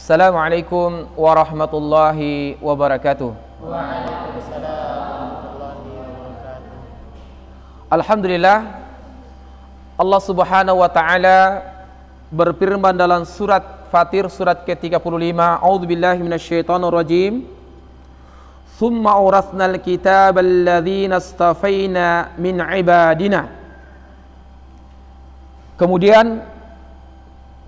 Assalamualaikum warahmatullahi wabarakatuh. Waalaikumsalam warahmatullahi wabarakatuh. Alhamdulillah, Allah subhanahu wa ta'ala berfirman dalam surat Fatir surat ke-35, A'udzubillahi minasyaitonir rajim. Tsumma awratsnal kitaba alladzina astafaina min ibadina. Kemudian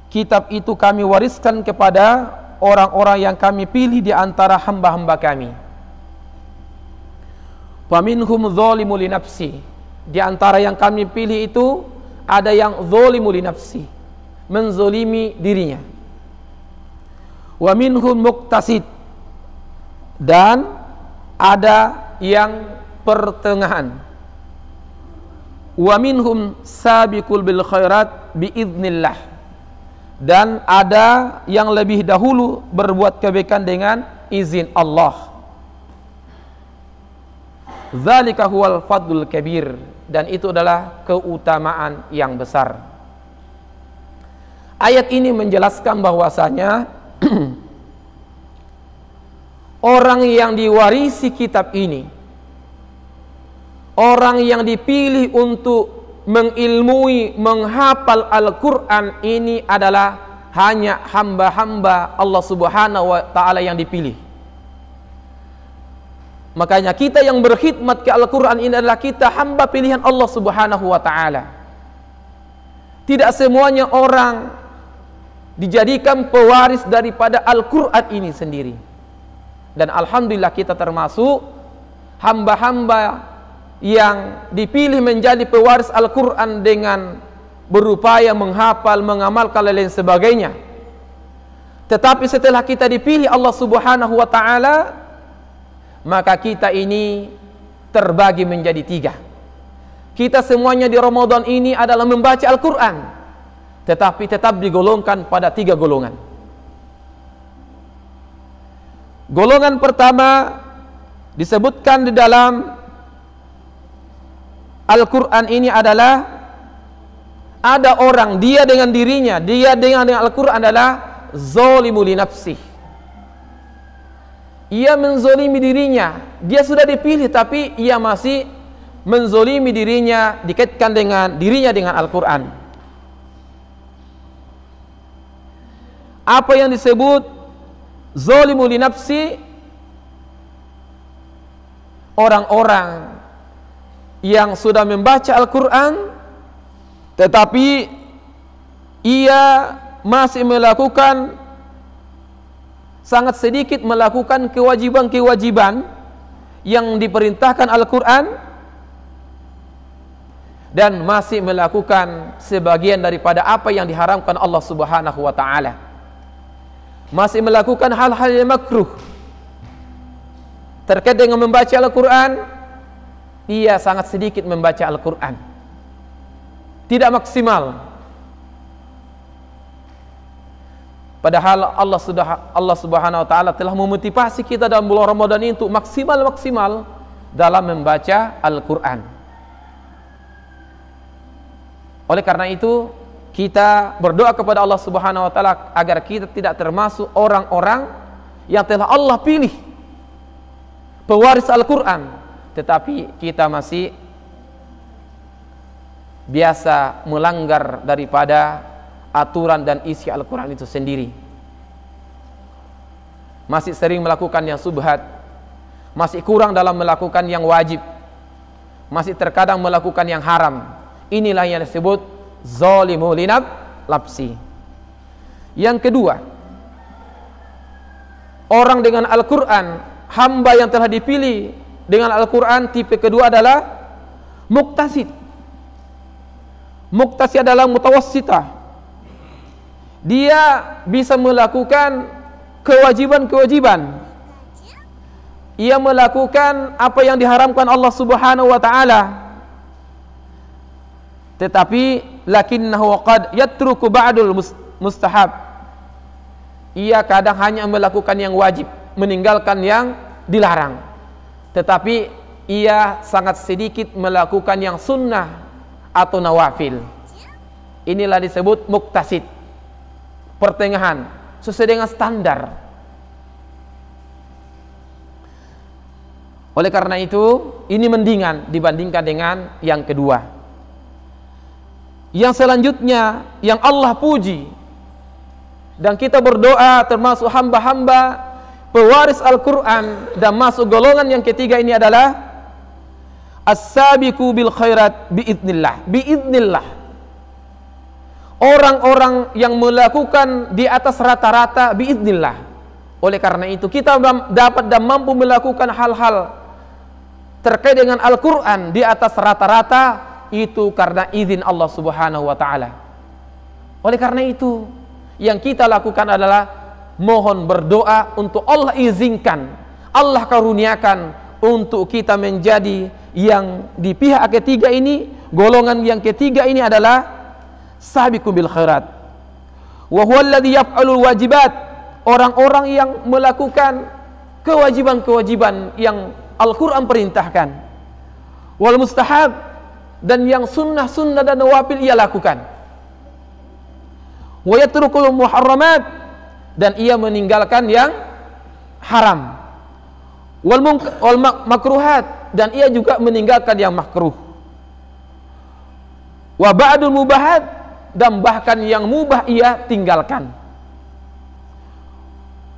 kitab itu kami wariskan kepada orang-orang yang kami pilih di antara hamba-hamba kami. Faminhum dzalimun li nafsi. Di antara yang kami pilih itu ada yang dzalimun li nafsi, menzolimi dirinya. Wa minhum muqtasid. Dan ada yang pertengahan. Wa minhum sabiqul bil khairat biiznillah. Dan ada yang lebih dahulu berbuat kebaikan dengan izin Allah. Dzalika huwal fadlul kabir. Dan itu adalah keutamaan yang besar. Ayat ini menjelaskan bahwasanya orang yang diwarisi kitab ini, orang yang dipilih untuk mengilmui, menghafal Al-Quran ini adalah hanya hamba-hamba Allah subhanahu wa ta'ala yang dipilih. Makanya kita yang berkhidmat ke Al-Quran ini adalah kita hamba pilihan Allah subhanahu wa ta'ala. Tidak semuanya orang dijadikan pewaris daripada Al-Quran ini sendiri. Dan Alhamdulillah kita termasuk hamba-hamba yang dipilih menjadi pewaris Al-Quran dengan berupaya menghafal, mengamalkan dan lain sebagainya. Tetapi setelah kita dipilih Allah subhanahu wa ta'ala, maka kita ini terbagi menjadi tiga. Kita semuanya di Ramadan ini adalah membaca Al-Quran, tetapi tetap digolongkan pada tiga golongan. Golongan pertama disebutkan di dalam Al-Quran ini adalah ada orang, dia dengan dirinya, dia dengan Al-Quran adalah zalimu li nafsih. Ia menzolimi dirinya. Dia sudah dipilih tapi ia masih menzolimi dirinya, dikaitkan dengan dirinya dengan Al-Quran. Apa yang disebut zalimu li nafsi? Orang-orang yang sudah membaca Al-Quran tetapi ia masih melakukan, sangat sedikit melakukan kewajiban-kewajiban yang diperintahkan Al-Quran, dan masih melakukan sebagian daripada apa yang diharamkan Allah subhanahu wa ta'ala. Masih melakukan hal-hal yang makruh terkait dengan membaca Al-Quran. Ia sangat sedikit membaca Al-Quran, tidak maksimal. Padahal Allah subhanahu wa ta'ala telah memotivasi kita dalam bulan Ramadan ini untuk maksimal dalam membaca Al-Quran. Oleh karena itu kita berdoa kepada Allah subhanahu wa ta'ala agar kita tidak termasuk orang-orang yang telah Allah pilih pewaris Al-Quran, tetapi kita masih biasa melanggar daripada aturan dan isi Al-Quran itu sendiri. Masih sering melakukan yang subhat, masih kurang dalam melakukan yang wajib, masih terkadang melakukan yang haram. Inilah yang disebut zalimu li nafsi. Yang kedua, orang dengan Al-Quran, hamba yang telah dipilih dengan Al-Quran, tipe kedua adalah muqtasid. Muqtasid adalah mutawassitah. Dia bisa melakukan kewajiban-kewajiban. Ia melakukan apa yang diharamkan Allah subhanahu wa ta'ala, tetapi lakinnahu qad yatruku ba'dul mustahab. Ia kadang hanya melakukan yang wajib, meninggalkan yang dilarang. Tetapi ia sangat sedikit melakukan yang sunnah atau nawafil. Inilah disebut muqtasid, pertengahan. sesuai dengan standar. Oleh karena itu, ini mendingan dibandingkan dengan yang kedua. Yang selanjutnya, yang Allah puji dan kita berdoa termasuk hamba-hamba pewaris Al-Quran dan masuk golongan yang ketiga ini adalah as-sabiqu bil khairat biidznillah. Biidznillah, orang-orang yang melakukan di atas rata-rata biidznillah. Oleh karena itu kita dapat dan mampu melakukan hal-hal terkait dengan Al-Quran di atas rata-rata itu karena izin Allah Subhanahu wa ta'ala. Oleh karena itu yang kita lakukan adalah mohon berdoa untuk Allah izinkan, Allah karuniakan untuk kita menjadi yang di pihak ketiga ini. Golongan yang ketiga ini adalah sabiqu bil khairat wa huwa alladhi yaf'alul wajibat, orang-orang yang melakukan kewajiban-kewajiban yang Al-Quran perintahkan, wal mustahab, dan yang sunnah-sunnah dan nawafil ia lakukan, wa yatrukul muharramat, dan ia meninggalkan yang haram, wal makruhat, dan ia juga meninggalkan yang makruh, wa ba'dul mubahat, dan bahkan yang mubah ia tinggalkan.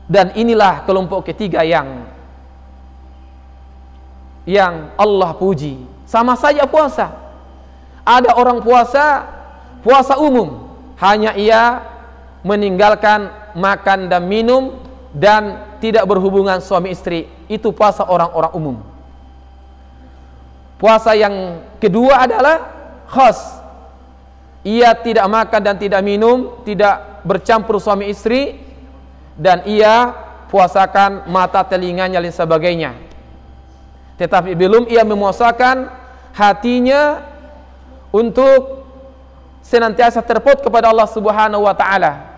Dan inilah kelompok ketiga yang Allah puji. Sama saja puasa. Ada orang puasa umum, hanya ia meninggalkan makan dan minum dan tidak berhubungan suami istri. Itu puasa orang-orang umum. Puasa yang kedua adalah khas. Ia tidak makan dan tidak minum, tidak bercampur suami istri, dan ia puasakan mata, telinganya dan sebagainya. Tetapi belum ia memuasakan hatinya untuk senantiasa terpaut kepada Allah Subhanahu wa ta'ala.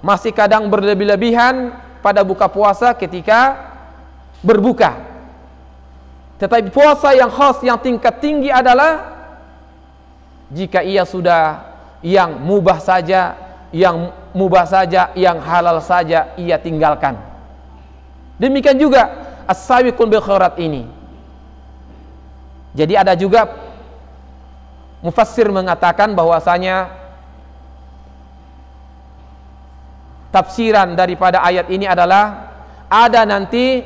Masih kadang berlebih-lebihan pada buka puasa ketika berbuka. Tetapi puasa yang khas, yang tingkat tinggi adalah jika ia sudah yang mubah saja, yang halal saja ia tinggalkan. Demikian juga as-sabiqun bil khairat ini. Jadi ada juga mufassir mengatakan bahwasanya tafsiran daripada ayat ini adalah ada nanti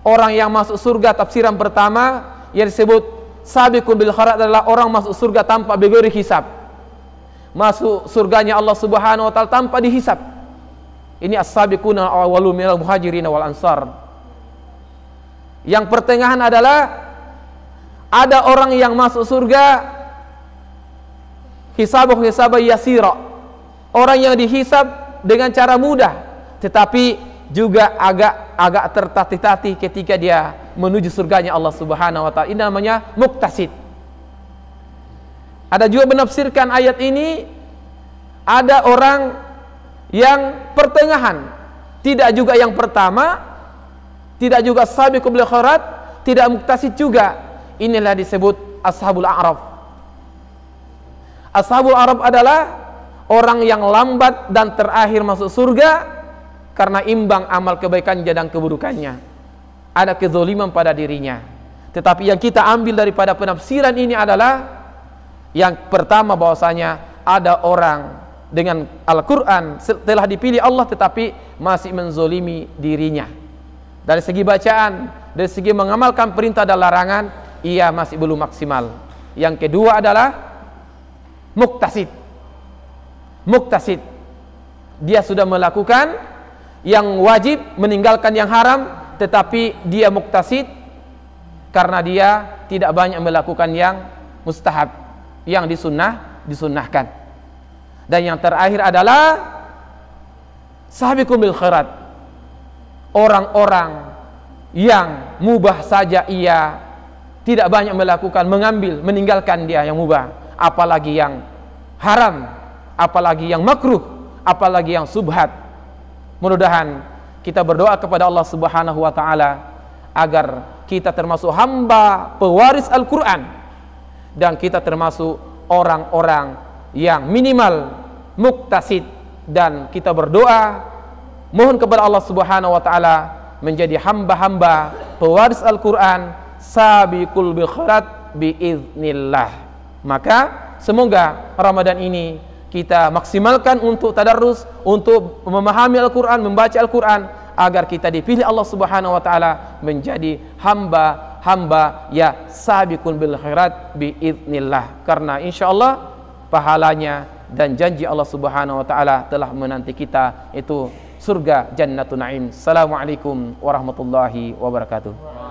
orang yang masuk surga. Tafsiran pertama yang disebut sabiqun bil khairat adalah orang masuk surga tanpa bighairi hisab. Masuk surganya Allah Subhanahu wa ta'ala tanpa dihisab. Ini as-sabiquna awwalu minal muhajirin wal ansar. Yang pertengahan adalah ada orang yang masuk surga hisab yasira, orang yang dihisab dengan cara mudah, tetapi juga agak tertatih-tatih ketika dia menuju surganya Allah Subhanahu wa ta'ala. Ini namanya muktasid. Ada juga menafsirkan ayat ini, ada orang yang pertengahan, tidak juga yang pertama, tidak juga sabiqul bil khairat, tidak muktasid juga. Inilah disebut ashabul a'raf. Ashabul a'raf adalah orang yang lambat dan terakhir masuk surga karena imbang amal kebaikannya dan keburukannya. Ada kezaliman pada dirinya. Tetapi yang kita ambil daripada penafsiran ini adalah yang pertama, bahwasanya ada orang dengan Al-Quran telah dipilih Allah tetapi masih menzolimi dirinya. Dari segi bacaan, dari segi mengamalkan perintah dan larangan, ia masih belum maksimal. Yang kedua adalah muktasid. Muktasid, dia sudah melakukan yang wajib, meninggalkan yang haram, tetapi dia muktasid karena dia tidak banyak melakukan yang mustahab, yang disunnahkan. Dan yang terakhir adalah sabiqun bil khairat, orang-orang yang mubah saja ia tidak banyak melakukan, meninggalkan dia yang mubah, apalagi yang haram, apalagi yang makruh, apalagi yang subhat. Mudah-mudahan kita berdoa kepada Allah Subhanahu wa ta'ala agar kita termasuk hamba pewaris Al-Quran dan kita termasuk orang-orang yang minimal muktasid, dan kita berdoa mohon kepada Allah Subhanahu wa taala menjadi hamba-hamba pewaris Al-Qur'an, sabiqul bil khairat biiznillah. Maka semoga Ramadan ini kita maksimalkan untuk tadarrus, untuk memahami Al-Qur'an, membaca Al-Qur'an, agar kita dipilih Allah Subhanahu wa taala menjadi hamba-hamba ya sabiqun bil khairat biiznillah. Karena insyaallah pahalanya dan janji Allah Subhanahu wa taala telah menanti kita, itu surga Jannatun Na'im. Assalamualaikum warahmatullahi wabarakatuh.